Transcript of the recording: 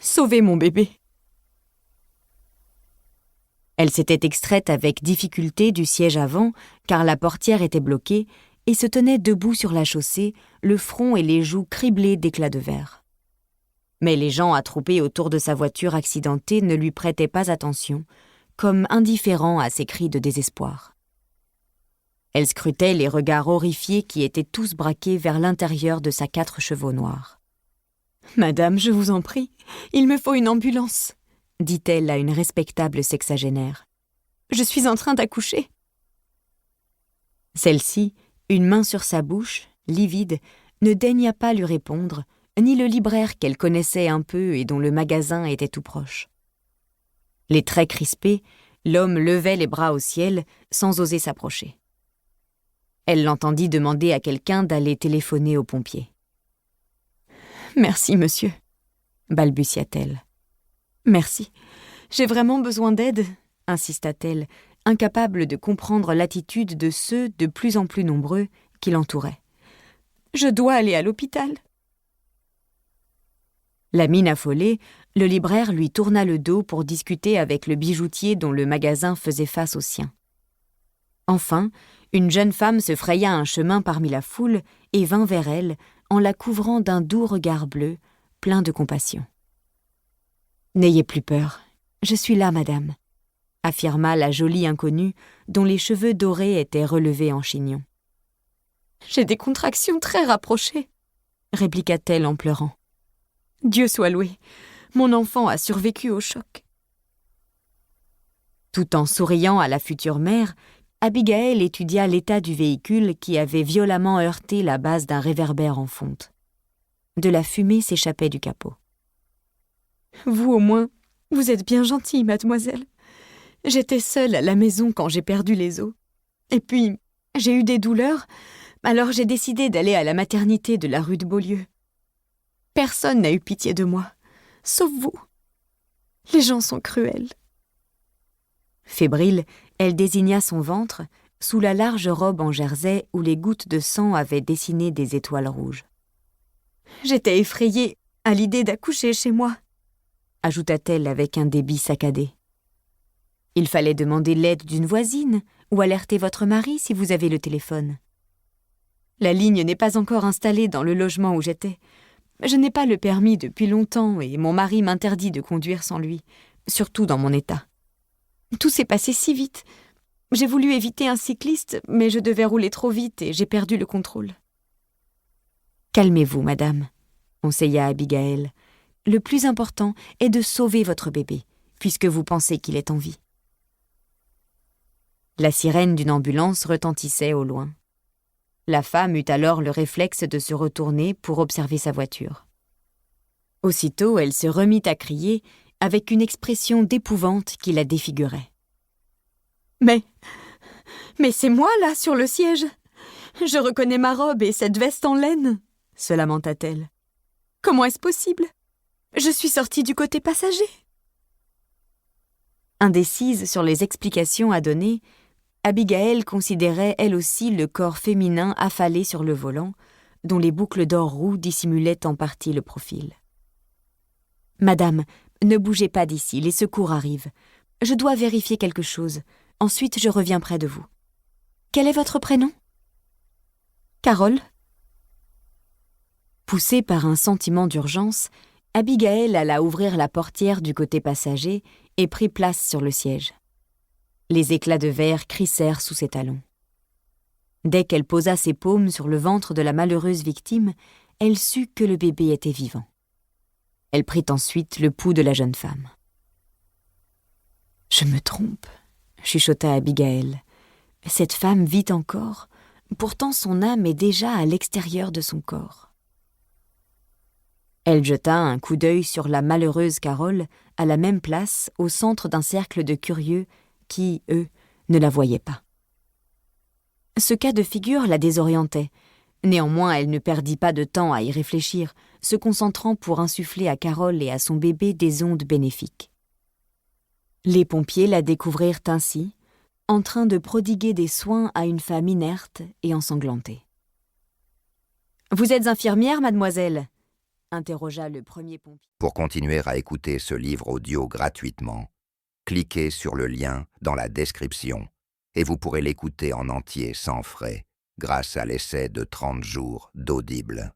Sauvez mon bébé. Elle s'était extraite avec difficulté du siège avant, car la portière était bloquée, et se tenait debout sur la chaussée, le front et les joues criblés d'éclats de verre. Mais les gens attroupés autour de sa voiture accidentée ne lui prêtaient pas attention, comme indifférents à ses cris de désespoir. Elle scrutait les regards horrifiés qui étaient tous braqués vers l'intérieur de sa 4 chevaux noirs. « Madame, je vous en prie, il me faut une ambulance », dit-elle à une respectable sexagénaire. « Je suis en train d'accoucher. » Celle-ci, une main sur sa bouche, livide, ne daigna pas lui répondre, ni le libraire qu'elle connaissait un peu et dont le magasin était tout proche. Les traits crispés, l'homme levait les bras au ciel sans oser s'approcher. Elle l'entendit demander à quelqu'un d'aller téléphoner aux pompiers. « Merci, monsieur, » balbutia-t-elle. « Merci. J'ai vraiment besoin d'aide, » insista-t-elle, incapable de comprendre l'attitude de ceux, de plus en plus nombreux, qui l'entouraient. « Je dois aller à l'hôpital. » La mine affolée, le libraire lui tourna le dos pour discuter avec le bijoutier dont le magasin faisait face au sien. Enfin, une jeune femme se fraya un chemin parmi la foule et vint vers elle, en la couvrant d'un doux regard bleu, plein de compassion. « N'ayez plus peur, je suis là, madame », affirma la jolie inconnue dont les cheveux dorés étaient relevés en chignon. « J'ai des contractions très rapprochées, » répliqua-t-elle en pleurant. « Dieu soit loué, mon enfant a survécu au choc. » Tout en souriant à la future mère, Abigail étudia l'état du véhicule qui avait violemment heurté la base d'un réverbère en fonte. De la fumée s'échappait du capot. « Vous, au moins, vous êtes bien gentille, mademoiselle. J'étais seule à la maison quand j'ai perdu les os. Et puis, j'ai eu des douleurs, alors j'ai décidé d'aller à la maternité de la rue de Beaulieu. Personne n'a eu pitié de moi, sauf vous. Les gens sont cruels. » Fébrile, elle désigna son ventre, sous la large robe en jersey où les gouttes de sang avaient dessiné des étoiles rouges. « J'étais effrayée à l'idée d'accoucher chez moi, » ajouta-t-elle avec un débit saccadé. « Il fallait demander l'aide d'une voisine ou alerter votre mari si vous avez le téléphone. La ligne n'est pas encore installée dans le logement où j'étais. Je n'ai pas le permis depuis longtemps et mon mari m'interdit de conduire sans lui, surtout dans mon état. Tout s'est passé si vite. J'ai voulu éviter un cycliste, mais je devais rouler trop vite et j'ai perdu le contrôle. »« Calmez-vous, madame, » conseilla Abigail. « Le plus important est de sauver votre bébé, puisque vous pensez qu'il est en vie. » La sirène d'une ambulance retentissait au loin. La femme eut alors le réflexe de se retourner pour observer sa voiture. Aussitôt, elle se remit à crier avec une expression d'épouvante qui la défigurait. « Mais c'est moi, là, sur le siège. Je reconnais ma robe et cette veste en laine, » se lamenta-t-elle. « Comment est-ce possible ? Je suis sortie du côté passager. » Indécise sur les explications à donner, Abigail considérait elle aussi le corps féminin affalé sur le volant, dont les boucles d'or roux dissimulaient en partie le profil. « Madame, ne bougez pas d'ici, les secours arrivent. Je dois vérifier quelque chose. Ensuite, je reviens près de vous. Quel est votre prénom ? » ?»« Carole. » Poussée par un sentiment d'urgence, Abigail alla ouvrir la portière du côté passager et prit place sur le siège. Les éclats de verre crissèrent sous ses talons. Dès qu'elle posa ses paumes sur le ventre de la malheureuse victime, elle sut que le bébé était vivant. Elle prit ensuite le pouls de la jeune femme. « Je me trompe, » chuchota Abigail. « Cette femme vit encore, pourtant son âme est déjà à l'extérieur de son corps. » Elle jeta un coup d'œil sur la malheureuse Carole, à la même place, au centre d'un cercle de curieux qui, eux, ne la voyaient pas. Ce cas de figure la désorientait. Néanmoins, elle ne perdit pas de temps à y réfléchir, se concentrant pour insuffler à Carole et à son bébé des ondes bénéfiques. Les pompiers la découvrirent ainsi, en train de prodiguer des soins à une femme inerte et ensanglantée. « Vous êtes infirmière, mademoiselle » interrogea le premier pompier. Pour continuer à écouter ce livre audio gratuitement, cliquez sur le lien dans la description et vous pourrez l'écouter en entier sans frais grâce à l'essai de 30 jours d'Audible.